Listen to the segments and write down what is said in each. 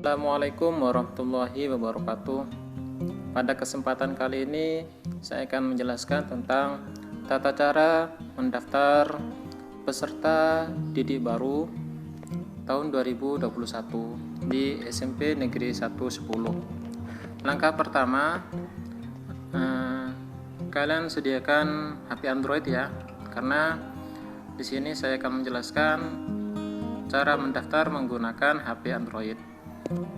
Assalamualaikum warahmatullahi wabarakatuh. Pada kesempatan kali ini saya akan menjelaskan tentang tata cara mendaftar peserta didik baru tahun 2021 di SMP Negeri 110. Langkah pertama, kalian sediakan HP Android ya, karena di sini saya akan menjelaskan cara mendaftar menggunakan HP Android.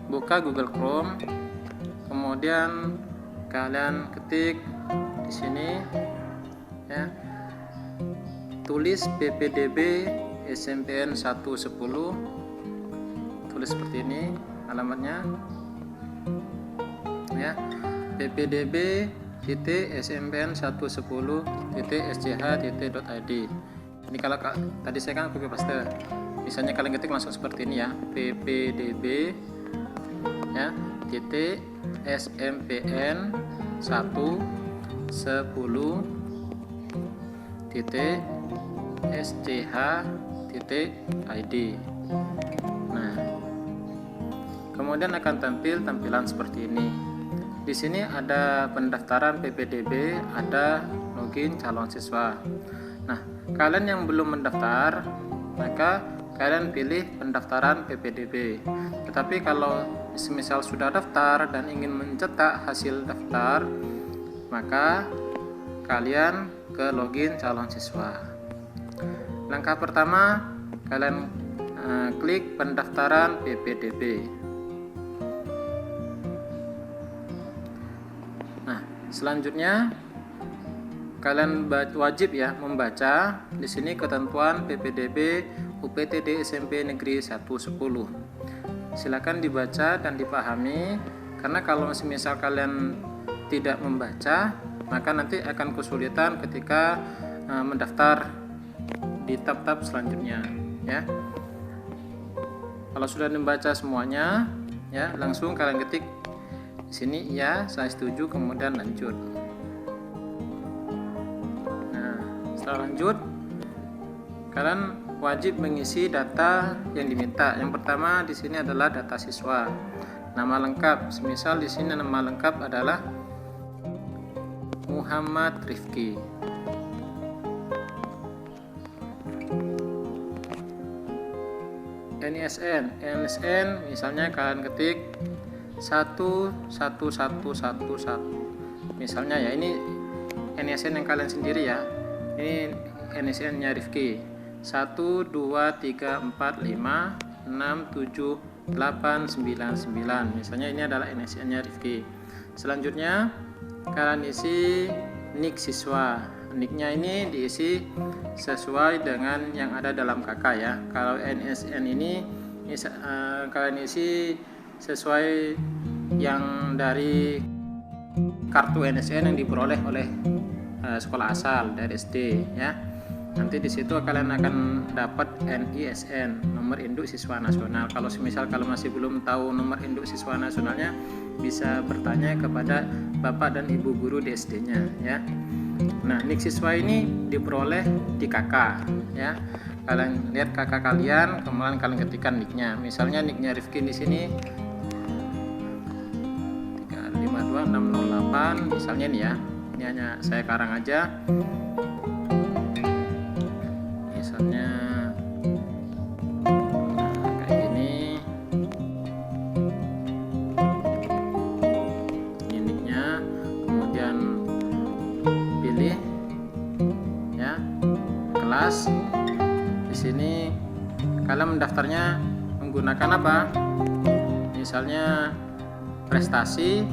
Buka Google Chrome, kemudian kalian ketik di sini ya, tulis PPDB SMPN 110, tulis seperti ini alamatnya ya, ppdb SMPN 110.sch.id. Ini kalau tadi saya kan copy paste, misalnya kalian ketik langsung seperti ini ya, ppdb ya titik SMPN 110 titik sch.id. Nah, kemudian akan tampil tampilan seperti ini. Di sini ada pendaftaran PPDB, ada login calon siswa. Nah, kalian yang belum mendaftar, maka kalian pilih pendaftaran PPDB. Tetapi kalau semisal sudah daftar dan ingin mencetak hasil daftar, maka kalian ke login calon siswa. Langkah pertama, kalian klik pendaftaran PPDB. Nah, selanjutnya kalian wajib ya membaca di sini ketentuan PPDB UPTD SMP Negeri 110. Silakan dibaca dan dipahami, karena kalau semisal kalian tidak membaca, maka nanti akan kesulitan ketika mendaftar di tab-tab selanjutnya ya. Kalau sudah membaca semuanya ya, langsung kalian ketik di sini ya, saya setuju, kemudian lanjut. Nah, setelah lanjut, kalian wajib mengisi data yang diminta. Yang pertama di sini adalah data siswa, nama lengkap. Semisal di sini nama lengkap adalah Muhammad Rifki. NISN misalnya kalian ketik 11111. Misalnya ya, ini NISN yang kalian sendiri ya. Ini NISN-nya Rifki. 12345678999. Misalnya ini adalah NISN-nya Rifki. Selanjutnya kalian isi nik siswa. Niknya ini diisi sesuai dengan yang ada dalam KK ya. Kalau NISN ini kalian isi sesuai yang dari kartu NISN yang diperoleh oleh sekolah asal dari SD ya. Nanti di situ kalian akan dapat NISN, nomor induk siswa nasional. Kalau semisal kalau masih belum tahu nomor induk siswa nasionalnya, bisa bertanya kepada Bapak dan Ibu guru di SD-nya ya. Nah, nik siswa ini diperoleh di KK ya. Kalian lihat KK kalian, kemudian kalian ketikkan niknya. Misalnya niknya Rifki di sini 352608 misalnya nih ya. Ini hanya saya karang aja. Misalnya kayak gini, ini niknya, kemudian pilih ya kelas. Di sini kalian mendaftarnya menggunakan apa? Misalnya prestasi,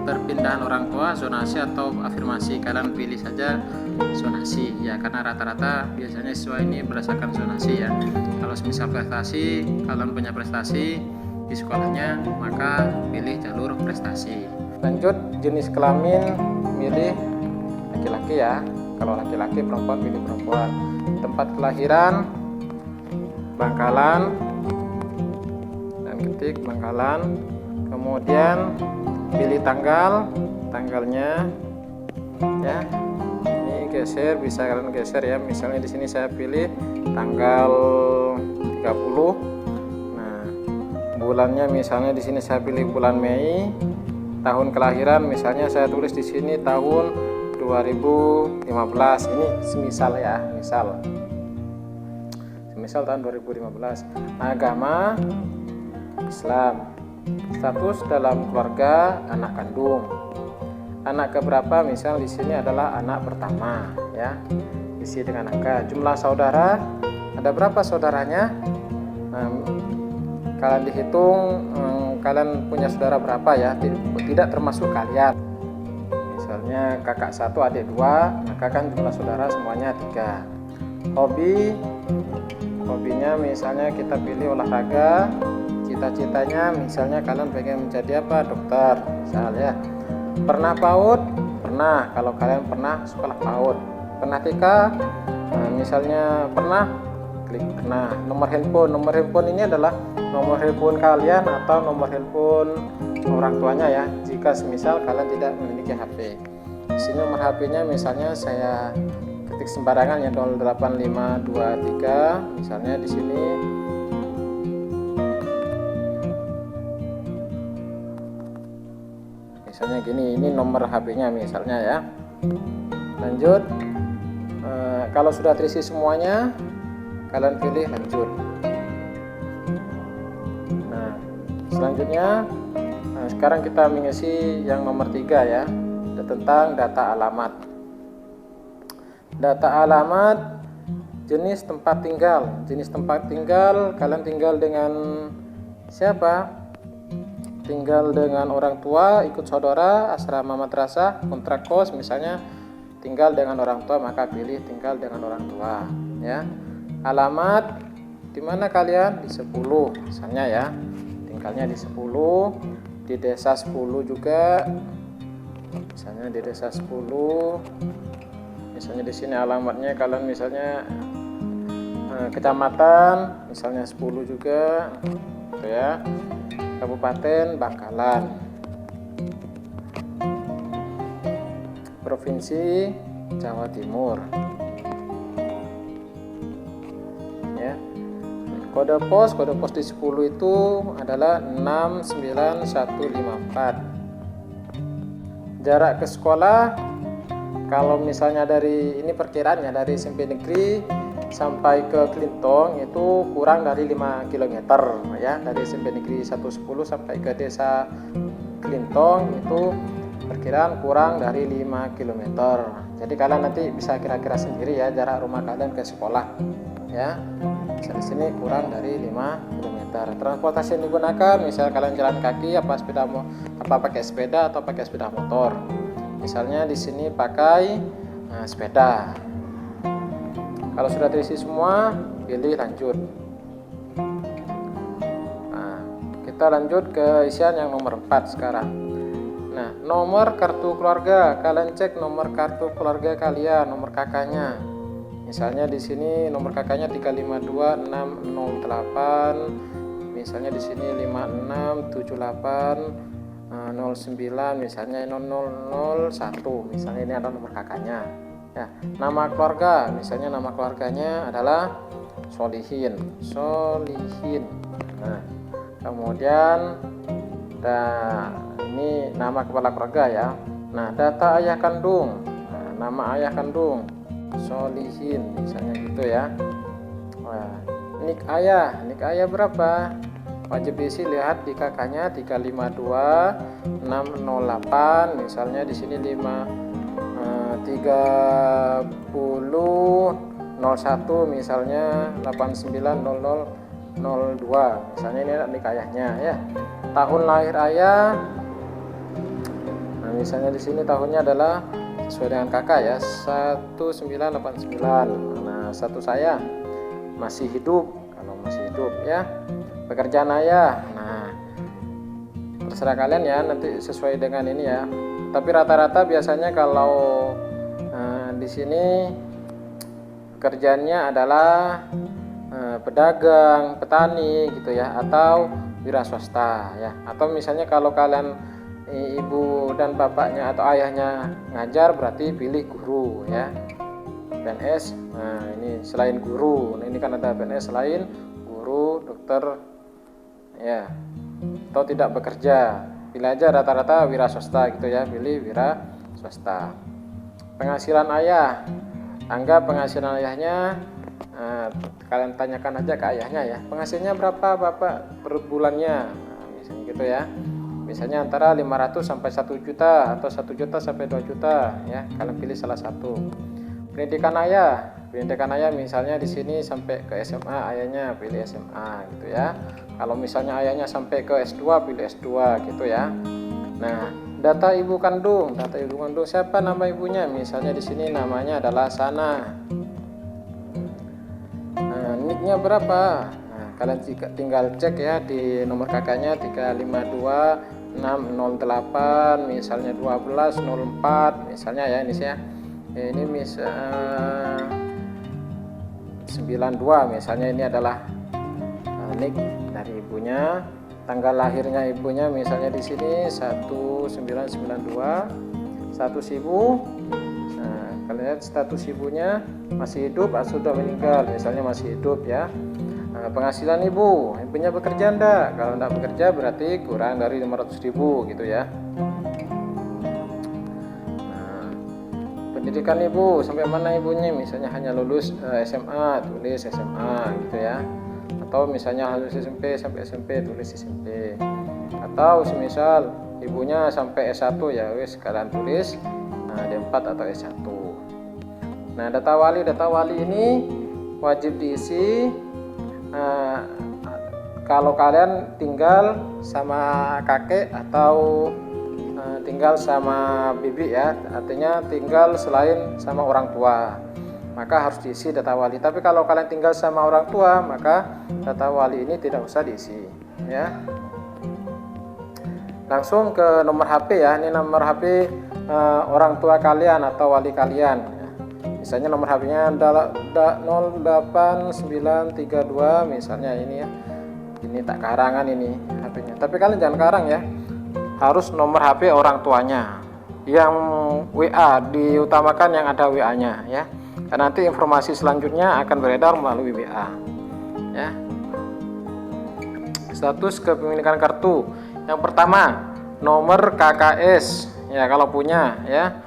perpindahan orang tua, zonasi atau afirmasi. Kalian pilih saja zonasi ya, karena rata-rata biasanya siswa ini berdasarkan zonasi ya. Kalau misal prestasi, kalian punya prestasi di sekolahnya, maka pilih jalur prestasi. Lanjut, jenis kelamin milih laki-laki ya. Kalau laki-laki, perempuan pilih perempuan. Tempat kelahiran Bangkalan, dan ketik Bangkalan. Kemudian pilih tanggalnya ya. Ini geser, bisa kalian geser ya. Misalnya di sini saya pilih tanggal 30. Nah, bulannya misalnya di sini saya pilih bulan Mei, tahun kelahiran misalnya saya tulis di sini tahun 2015. Ini semisal ya, semisal tahun 2015. Agama Islam. Status dalam keluarga anak kandung. Anak keberapa? Misal di sini adalah anak pertama ya. Isi dengan angka. Jumlah saudara, ada berapa saudaranya? Kalian dihitung, kalian punya saudara berapa ya? Tidak termasuk kalian. Misalnya kakak 1, adik 2, maka kan jumlah saudara semuanya 3. Hobinya misalnya kita pilih olahraga. Cita-citanya misalnya kalian pengen menjadi apa? Dokter misal ya. Pernah PAUD? Pernah, kalau kalian pernah sekolah PAUD. Pernah TK? Misalnya pernah, klik pernah. Nomor handphone ini adalah nomor handphone kalian atau nomor handphone orang tuanya ya, jika semisal kalian tidak memiliki HP. Di sini nomor HP-nya misalnya saya ketik sembarangan ya, 08523 misalnya di sini. Misalnya gini, ini nomor HP-nya misalnya ya. Lanjut. Kalau sudah terisi semuanya, kalian pilih lanjut. Nah, selanjutnya sekarang kita mengisi yang nomor 3 ya, tentang data alamat. Data alamat, jenis tempat tinggal. Jenis tempat tinggal, kalian tinggal dengan siapa? Tinggal dengan orang tua, ikut saudara, asrama madrasah, kontrak kos misalnya. Tinggal dengan orang tua, maka pilih tinggal dengan orang tua ya. Alamat di mana kalian? Di 10 misalnya ya. Tinggalnya di 10, di desa 10 juga. Misalnya di desa 10. Misalnya di sini alamatnya kalian misalnya kecamatan misalnya 10 juga gitu ya. Kabupaten Bangkalan, Provinsi Jawa Timur ya. Kode pos di 10 itu adalah 69154. Jarak ke sekolah, kalau misalnya dari ini perkiraannya dari SMP negeri sampai ke Klintong itu kurang dari 5 km ya. Dari SMP negeri 110 sampai ke desa Klintong itu perkiraan kurang dari 5 km. Jadi kalian nanti bisa kira-kira sendiri ya jarak rumah kalian ke sekolah ya. Di sini kurang dari 5 km. Transportasi yang digunakan, misal kalian jalan kaki apa pakai sepeda atau pakai sepeda motor. Misalnya di sini pakai sepeda. Kalau sudah terisi semua, pilih lanjut. Nah, kita lanjut ke isian yang nomor 4 sekarang. Nah, nomor kartu keluarga, kalian cek nomor kartu keluarga kalian, nomor kakaknya. Misalnya di sini nomor kakaknya 352608, misalnya di sini 567809, misalnya 0001, misalnya ini adalah nomor kakaknya. Ya, nama keluarga, misalnya nama keluarganya adalah Solihin. Nah, kemudian ini nama kepala keluarga ya. Nah, data ayah kandung, nama ayah kandung Solihin, misalnya gitu ya. Nah, nik ayah berapa? Wajib diisi, lihat di kakaknya 352608, misalnya di sini 3001 misalnya 890002, misalnya ini nik ayahnya ya. Tahun lahir ayah, nah misalnya di sini tahunnya adalah sesuai dengan kakak ya, 1989. Nah, satu saya masih hidup, kalau masih hidup ya. Pekerjaan ayah, nah terserah kalian ya, nanti sesuai dengan ini ya. Tapi rata-rata biasanya kalau di sini pekerjaannya adalah pedagang, petani gitu ya, atau wira swasta ya. Atau misalnya kalau kalian ibu dan bapaknya atau ayahnya ngajar, berarti pilih guru ya. PNS, nah ini selain guru, nah ini kan ada PNS selain guru, dokter, ya, atau tidak bekerja. Pilih aja rata-rata wira swasta gitu ya, pilih wira swasta. Penghasilan ayah, anggap penghasilan ayahnya, kalian tanyakan aja ke ayahnya ya, penghasilannya berapa bapak per bulannya, misalnya gitu ya. Misalnya antara 500 sampai 1 juta atau 1 juta sampai 2 juta ya, kalian pilih salah satu. Pendidikan ayah misalnya di sini sampai ke SMA, ayahnya pilih SMA gitu ya. Kalau misalnya ayahnya sampai ke S2, pilih S2 gitu ya. Nah, data ibu kandung siapa nama ibunya? Misalnya di sini namanya adalah Sana. Nah, niknya berapa? Nah, kalian tinggal cek ya di nomor kakaknya 352608 misalnya 1204 misalnya ya, ini ya. Ini misal 92 misalnya, ini adalah nik dari ibunya. Tanggal lahirnya ibunya misalnya di sini 1992, status ibu. Nah, kalian lihat status ibunya masih hidup atau sudah meninggal, misalnya masih hidup ya. Nah, penghasilan ibunya bekerja enggak? Kalau enggak bekerja berarti kurang dari 500.000 gitu ya. Pendidikan ibu sampai mana ibunya, misalnya hanya lulus SMA, tulis SMA gitu ya. Atau misalnya lulus SMP sampai SMP, tulis SMP. Atau semisal ibunya sampai S1 ya wis, kalian tulis D4 atau S1. Nah, data wali ini wajib diisi kalau kalian tinggal sama kakek atau tinggal sama bibi ya, artinya tinggal selain sama orang tua, maka harus diisi data wali. Tapi kalau kalian tinggal sama orang tua, maka data wali ini tidak usah diisi ya. Langsung ke nomor HP ya, ini nomor HP orang tua kalian atau wali kalian ya. Misalnya nomor HP-nya 08932 misalnya, ini ya, ini tak karangan ini HP-nya, tapi kalian jangan karang ya, harus nomor HP orang tuanya. Yang WA diutamakan yang ada WA-nya ya, karena nanti informasi selanjutnya akan beredar melalui WA ya. Status kepemilikan kartu, yang pertama nomor KKS ya, kalau punya ya.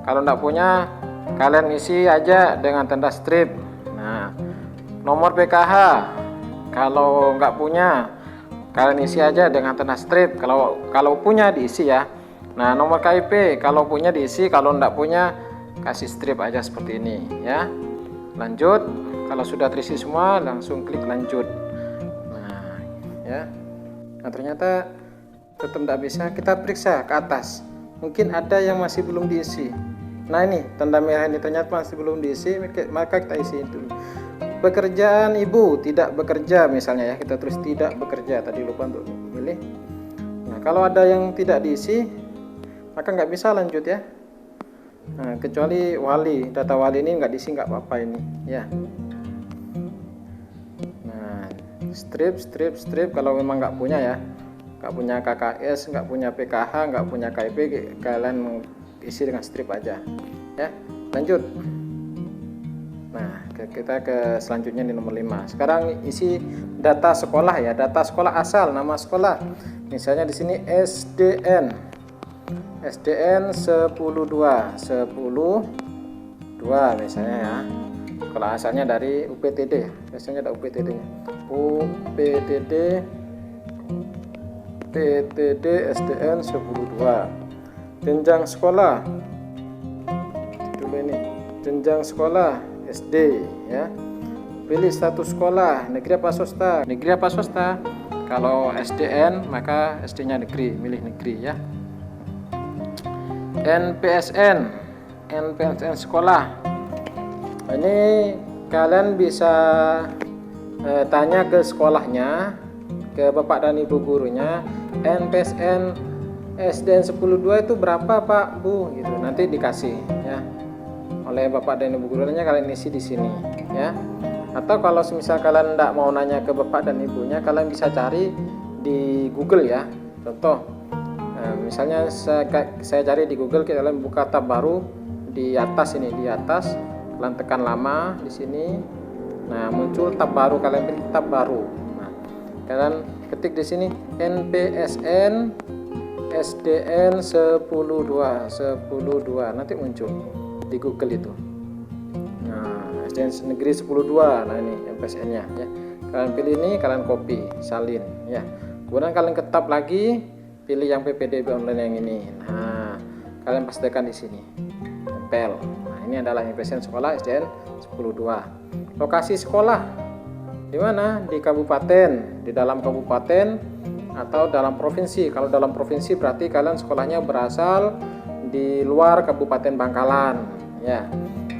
Kalau enggak punya, kalian isi aja dengan tanda strip. Nah, nomor PKH kalau enggak punya, kalian isi aja dengan tanda strip. Kalau punya diisi ya. Nah, nomor KIP kalau punya diisi, kalau enggak punya kasih strip aja seperti ini ya. Lanjut, kalau sudah terisi semua langsung klik lanjut. Nah ya, nah ternyata tetap enggak bisa, kita periksa ke atas, mungkin ada yang masih belum diisi. Nah, ini tanda merah ini ternyata masih belum diisi, maka kita isi itu. Pekerjaan ibu tidak bekerja misalnya ya, kita tulis tidak bekerja, tadi lupa untuk pilih. Nah, kalau ada yang tidak diisi maka nggak bisa lanjut ya. Nah, kecuali wali, data wali ini nggak diisi nggak apa-apa ini ya. Nah, strip kalau memang nggak punya ya, nggak punya KKS, nggak punya PKH, nggak punya KIP, kalian isi dengan strip aja ya. Lanjut. Nah, kita ke selanjutnya di nomor 5. Sekarang isi data sekolah ya, data sekolah asal, nama sekolah. Misalnya di sini SDN 102 misalnya ya. Sekolah asalnya dari UPTD, biasanya ada UPTD-nya. PTD SDN 102. Jenjang sekolah. Dulu ini. Jenjang sekolah SD ya. Pilih status sekolah, negeri apa swasta? Negeri apa swasta? Kalau SDN maka SD-nya negeri, milih negeri ya. NPSN sekolah. Ini kalian bisa tanya ke sekolahnya, ke bapak dan ibu gurunya, NPSN SDN 102 itu berapa Pak Bu gitu, nanti dikasih ya oleh bapak dan ibu gurunya, kalian isi di sini ya. Atau kalau misal kalian tidak mau nanya ke bapak dan ibunya, kalian bisa cari di Google ya. Contoh, misalnya saya cari di Google, kalian buka tab baru di atas ini, di atas kalian tekan lama di sini. Nah, muncul tab baru, kalian pilih tab baru. Nah, kalian ketik di sini NPSN SDN 102 nanti muncul di Google itu. Nah, SDN negeri 102, nah ini MPSN-nya ya. Kalian pilih ini, kalian copy, salin ya. Kemudian kalian ketab lagi, pilih yang PPDB online yang ini. Nah, kalian pastikan di sini. Tempel. Nah, ini adalah MPSN sekolah SDN 102. Lokasi sekolah di mana? Di kabupaten, di dalam kabupaten atau dalam provinsi. Kalau dalam provinsi berarti kalian sekolahnya berasal di luar Kabupaten Bangkalan ya.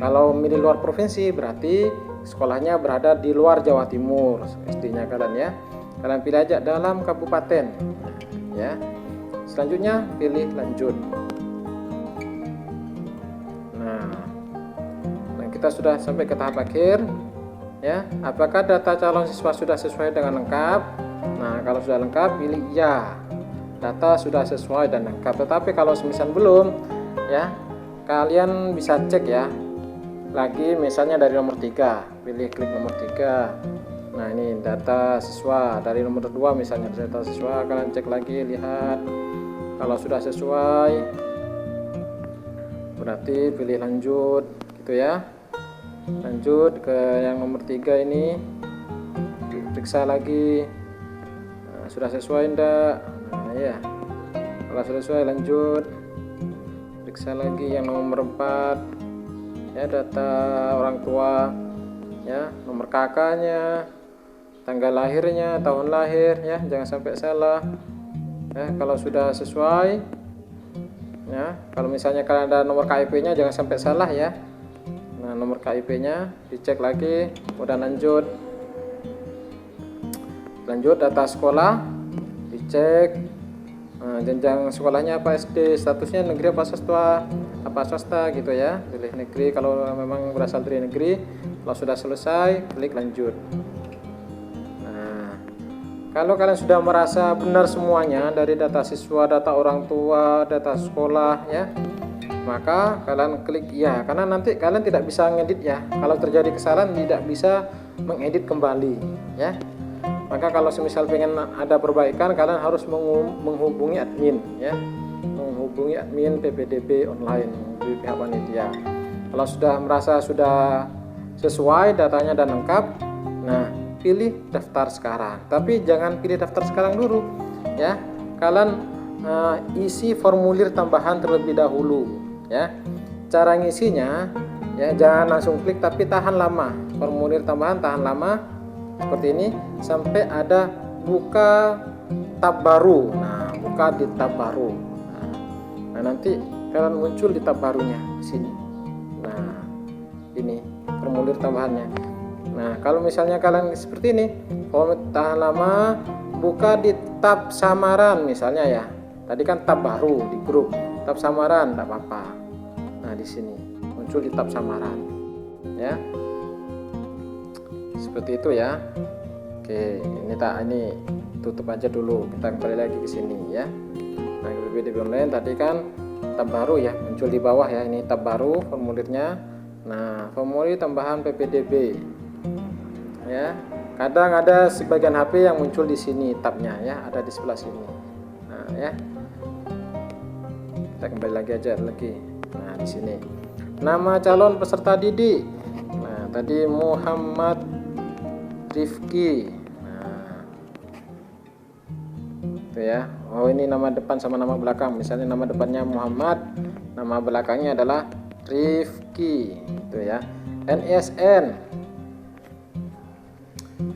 Kalau milih luar provinsi berarti sekolahnya berada di luar Jawa Timur SD-nya kalian ya. Kalian pilih aja dalam kabupaten ya. Selanjutnya pilih lanjut. Nah, kita sudah sampai ke tahap akhir ya. Apakah data calon siswa sudah sesuai dengan lengkap? Nah, kalau sudah lengkap pilih ya, data sudah sesuai dan lengkap. Tetapi kalau semisal belum ya, kalian bisa cek ya lagi, misalnya dari nomor 3, pilih klik nomor 3. Nah, ini data siswa dari nomor 2 misalnya, data siswa kalian cek lagi, lihat kalau sudah sesuai berarti pilih lanjut gitu ya. Lanjut ke yang nomor 3 ini, periksa lagi. Sudah sesuai enggak? Nah ya, kalau sudah sesuai lanjut, periksa lagi yang nomor 4 ya, data orang tua ya, nomor kakaknya, tanggal lahirnya, tahun lahir ya, jangan sampai salah ya. Kalau sudah sesuai ya, kalau misalnya kalian ada nomor KIP-nya jangan sampai salah ya. Nah, nomor KIP-nya dicek lagi, udah lanjut data sekolah dicek. Nah, jenjang sekolahnya apa, SD, statusnya negeri apa swasta gitu ya, pilih negeri kalau memang berasal dari negeri. Kalau sudah selesai klik lanjut. Nah, kalau kalian sudah merasa benar semuanya dari data siswa, data orang tua, data sekolah ya, maka kalian klik ya, karena nanti kalian tidak bisa ngedit ya. Kalau terjadi kesalahan tidak bisa mengedit kembali ya. Maka kalau semisal pengen ada perbaikan, kalian harus menghubungi admin ya, menghubungi admin PPDB online di pihak panitia. Kalau sudah merasa sudah sesuai datanya dan lengkap, nah pilih daftar sekarang. Tapi jangan pilih daftar sekarang dulu ya. Kalian isi formulir tambahan terlebih dahulu ya. Cara ngisinya ya, jangan langsung klik tapi tahan lama. Formulir tambahan tahan lama seperti ini sampai ada buka tab baru. Nah, buka di tab baru. Nah, nanti kalian muncul di tab barunya di sini. Nah, ini formulir tambahannya. Nah, kalau misalnya kalian seperti ini, formulir tahan lama, buka di tab samaran misalnya ya. Tadi kan tab baru di grup, tab samaran enggak apa-apa. Nah, di sini muncul di tab samaran. Ya. Seperti itu ya. Oke, ini tutup aja dulu. Kita kembali lagi ke sini ya. Nah, PPDB online tadi kan tab baru ya, muncul di bawah ya. Ini tab baru formulirnya. Nah, formulir tambahan PPDB. Ya. Kadang ada sebagian HP yang muncul di sini tabnya ya, ada di sebelah sini. Nah, ya. Kita kembali lagi aja lagi. Nah, di sini. Nama calon peserta didik. Nah, tadi Muhammad Rifki. Nah, itu ya. Oh, ini nama depan sama nama belakang. Misalnya nama depannya Muhammad, nama belakangnya adalah Rifki. Itu ya. NISN.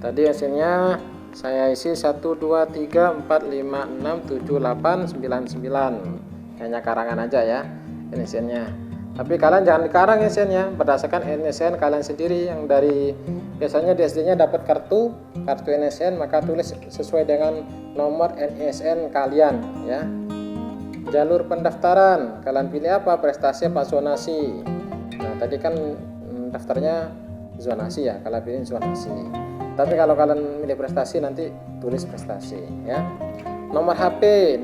Tadi hasilnya saya isi 1 2 3 4 5 6 7 8 9 9. Hanya karangan aja ya NISN-nya. Tapi kalian jangan dikarang NISN-nya, berdasarkan NISN kalian sendiri yang dari biasanya di SD-nya dapat kartu NISN, maka tulis sesuai dengan nomor NISN kalian ya. Jalur pendaftaran, kalian pilih apa? Prestasi apa zonasi? Nah, tadi kan daftarnya zonasi ya, kalian pilih zonasi. Tapi kalau kalian milih prestasi nanti tulis prestasi ya. Nomor HP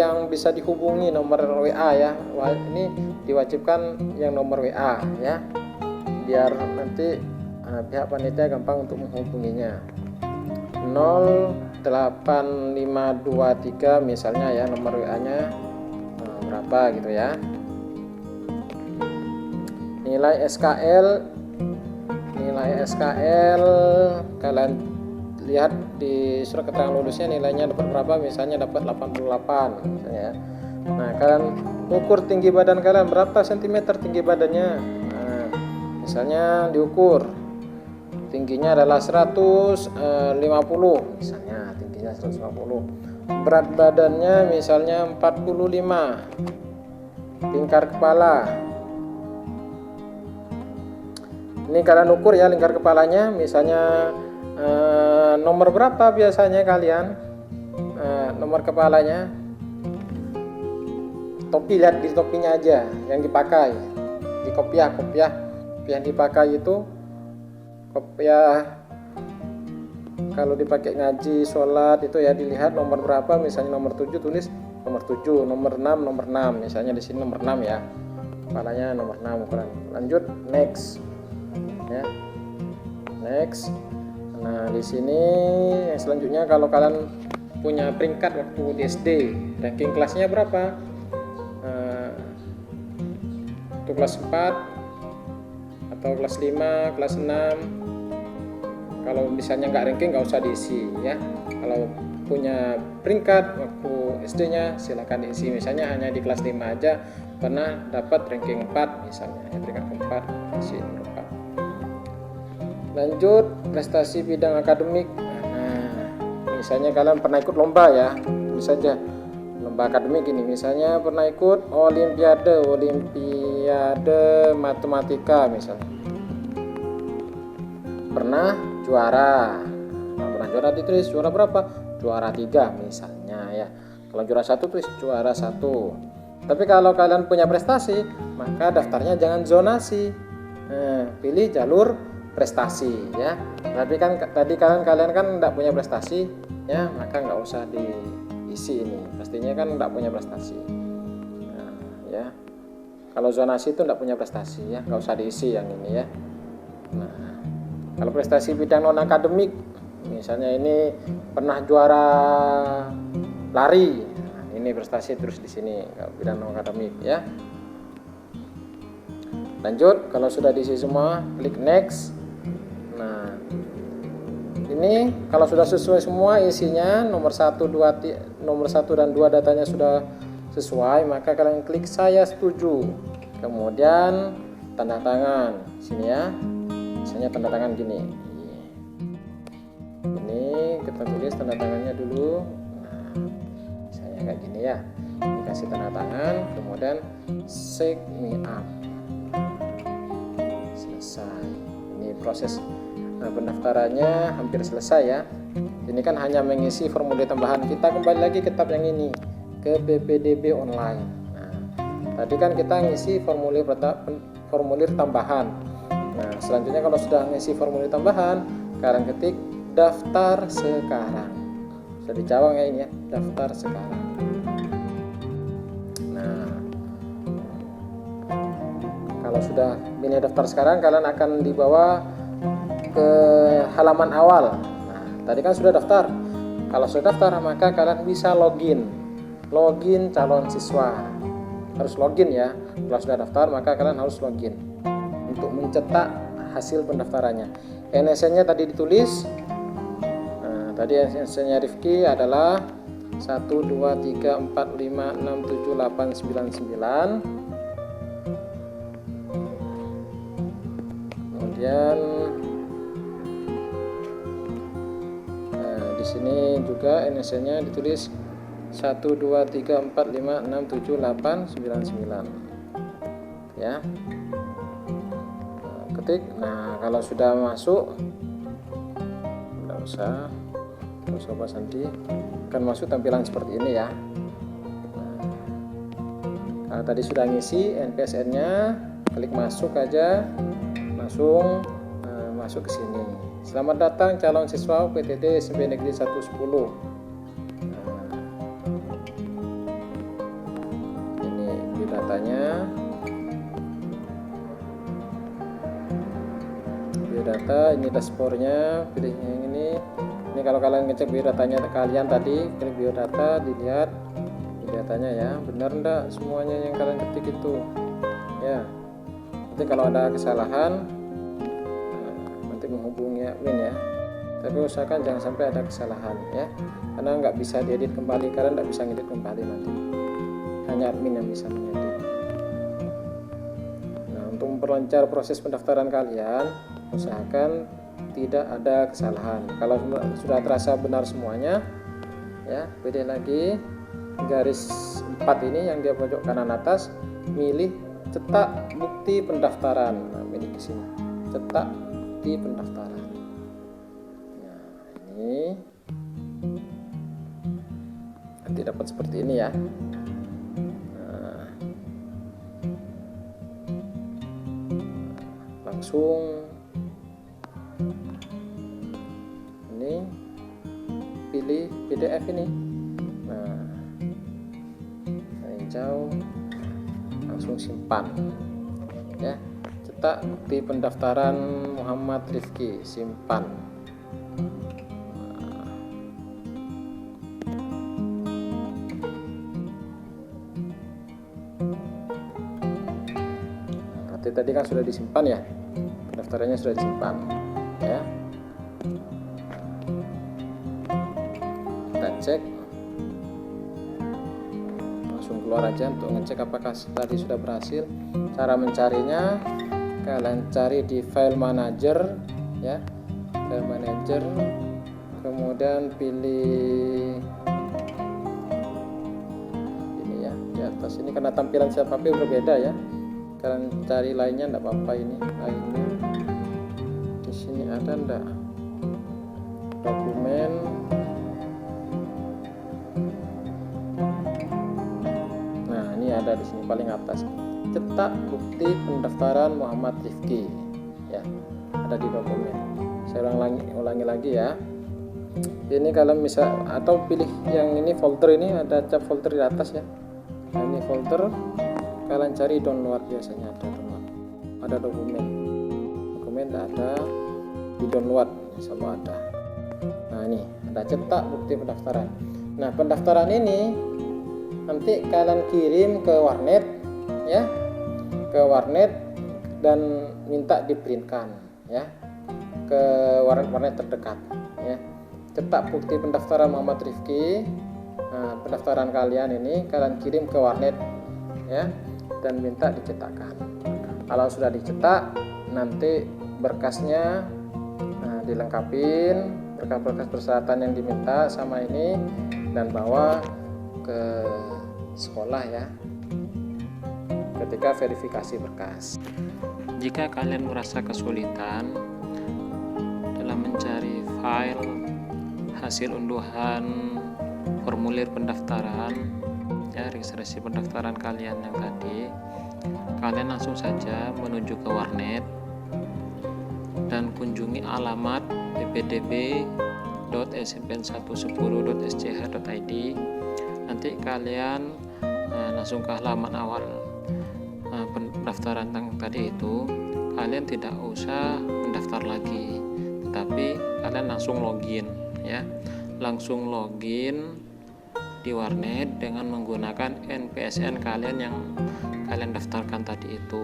yang bisa dihubungi, nomor WA ya. Ini diwajibkan yang nomor WA ya, biar nanti pihak panitia gampang untuk menghubunginya. 0 8523 misalnya ya, nomor WA-nya berapa gitu ya. Nilai SKL kalian lihat di surat keterangan lulusnya nilainya dapat berapa, misalnya dapat 88 misalnya ya. Nah, kalian ukur tinggi badan kalian berapa sentimeter tinggi badannya. Nah, misalnya diukur tingginya adalah 150 misalnya, tingginya 150. Berat badannya misalnya 45. Lingkar kepala. Ini kalian ukur ya lingkar kepalanya, misalnya nomor berapa biasanya kalian nomor kepalanya. Topi, lihat di topinya aja yang dipakai, di kopiah yang dipakai itu kopiah. Kalau dipakai ngaji sholat itu ya dilihat nomor berapa, misalnya nomor 7 tulis nomor 7, nomor 6 nomor 6, misalnya di sini nomor 6 ya, kepalanya nomor 6 ukuran. Lanjut next ya, next. Nah, di sini yang selanjutnya, kalau kalian punya peringkat waktu di SD, ranking kelasnya berapa? Itu kelas 4 atau kelas 5, kelas 6. Kalau misalnya nggak ranking nggak usah diisi ya. Kalau punya peringkat waktu SD-nya silakan diisi. Misalnya hanya di kelas 5 aja pernah dapat ranking 4 misalnya, ya, peringkat keempat isi nomor 4. Lanjut prestasi bidang akademik. Nah, misalnya kalian pernah ikut lomba ya, tulis saja lomba akademik ini, misalnya pernah ikut olimpiade matematika misalnya, pernah juara. Nah, pernah juara ditulis juara berapa, juara 3 misalnya ya. Kalau juara 1 tulis juara 1. Tapi kalau kalian punya prestasi, maka daftarnya jangan zonasi, pilih jalur prestasi ya. Tapi kan tadi kalian kan tidak punya prestasi ya, maka nggak usah diisi ini, pastinya kan tidak punya prestasi. Nah, ya, kalau zonasi itu tidak punya prestasi ya, nggak usah diisi yang ini ya. Nah, kalau prestasi bidang non akademik, misalnya ini pernah juara lari, nah, ini prestasi terus di sini bidang non akademik ya. Lanjut, kalau sudah diisi semua, klik next. Nah, ini kalau sudah sesuai semua isinya, nomor 1 dan 2 datanya sudah sesuai, maka kalian klik saya setuju. Kemudian tanda tangan sini ya. Misalnya tanda tangan gini. Ini kita tulis tanda tangannya dulu. Nah, misalnya kayak gini ya. Dikasih tanda tangan, kemudian sign me up. Selesai. Ini proses pendaftarannya hampir selesai ya. Ini kan hanya mengisi formulir tambahan. Kita kembali lagi ke tab yang ini, ke PPDB online. Nah, tadi kan kita ngisi formulir tambahan. Nah, selanjutnya kalau sudah ngisi formulir tambahan, kalian ketik daftar sekarang. Sudah dicawang ya ini ya, daftar sekarang. Nah, kalau sudah ini daftar sekarang, kalian akan dibawa ke halaman awal. Nah, tadi kan sudah daftar. Kalau sudah daftar, maka kalian bisa login calon siswa. Harus login ya. Kalau sudah daftar, maka kalian harus login untuk mencetak hasil pendaftarannya. NSN-nya tadi ditulis. Nah, tadi NSN-nya Rifki adalah 12345678999. Kemudian di sini juga NSN-nya ditulis 12345678999 ya. Ketik. Nah, kalau sudah masuk, nggak usah Pak Sandi, akan masuk tampilan seperti ini ya. Nah, tadi sudah ngisi NPSN-nya, klik masuk aja, langsung masuk ke sini. Selamat datang calon siswa PTD SMP Negeri 110. Nah, ini biodatanya. Biodata, ini dashboardnya, pilih yang ini. Ini kalau kalian ngecek biodatanya kalian tadi, klik biodata, dilihat biodatanya ya, benar enggak semuanya yang kalian ketik itu ya. Nanti kalau ada kesalahan nanti menghubungi admin ya, tapi usahakan jangan sampai ada kesalahan ya, karena nggak bisa diedit kembali, kalian nggak bisa ngedit kembali nanti, hanya admin yang bisa mengedit. Nah, untuk memperlancar proses pendaftaran kalian, usahakan tidak ada kesalahan. Kalau sudah terasa benar semuanya ya, pilih lagi garis 4 ini yang di pojok kanan atas, milih cetak bukti pendaftaran. Nah, milih ke sini, cetak bukti pendaftaran. Nah, ini nanti dapat seperti ini ya. Nah, langsung ini pilih PDF ini. Nah, hijau, langsung simpan ya. Cetak bukti pendaftaran Muhammad Rifki, simpan. Tadi kan sudah disimpan ya, pendaftarannya sudah disimpan ya. Kita cek, langsung keluar aja untuk ngecek apakah tadi sudah berhasil. Cara mencarinya, kalian cari di file manager ya, file manager, kemudian pilih ini ya di atas ini, karena tampilan siapa berbeda ya. Kalian cari lainnya enggak apa-apa, ini lainnya di sini ada enggak, dokumen, nah ini ada di sini paling atas, cetak bukti pendaftaran Muhammad Rifki ya, ada di dokumen. Saya ulangi lagi ya, ini kalian bisa atau pilih yang ini folder, ini ada cap folder di atas ya. Nah, ini folder, kalian cari download, biasanya ada download, ada dokumen tidak ada, di download selalu ada. Nah ini ada cetak bukti pendaftaran. Nah pendaftaran ini nanti kalian kirim ke warnet ya, ke warnet dan minta diprintkan ya, ke warnet terdekat ya. Cetak bukti pendaftaran Muhammad Rifki. Nah, pendaftaran kalian ini kalian kirim ke warnet ya, dan minta dicetakkan. Kalau sudah dicetak, nanti berkasnya dilengkapin, berkas-berkas persyaratan yang diminta sama ini, dan bawa ke sekolah ya ketika verifikasi berkas. Jika kalian merasa kesulitan dalam mencari file hasil unduhan formulir pendaftaran ya, registrasi pendaftaran kalian yang tadi, kalian langsung saja menuju ke warnet dan kunjungi alamat ppdb.smp110.sch.id. Nanti kalian langsung ke halaman awal pendaftaran yang tadi itu. Kalian tidak usah mendaftar lagi, tetapi kalian langsung login ya, langsung login di warnet dengan menggunakan NPSN kalian yang kalian daftarkan tadi itu.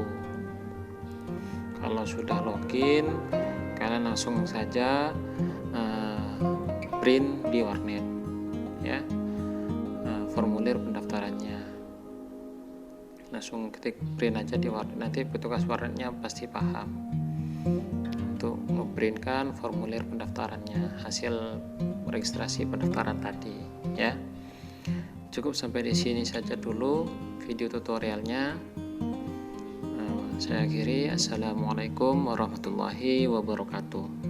Kalau sudah login, kalian langsung saja print di warnet ya, formulir pendaftarannya. Langsung ketik print aja di warnet, nanti petugas warnetnya pasti paham untuk memprintkan formulir pendaftarannya, hasil registrasi pendaftaran tadi ya. Cukup sampai di sini saja dulu video tutorialnya. Saya akhiri. Assalamualaikum warahmatullahi wabarakatuh.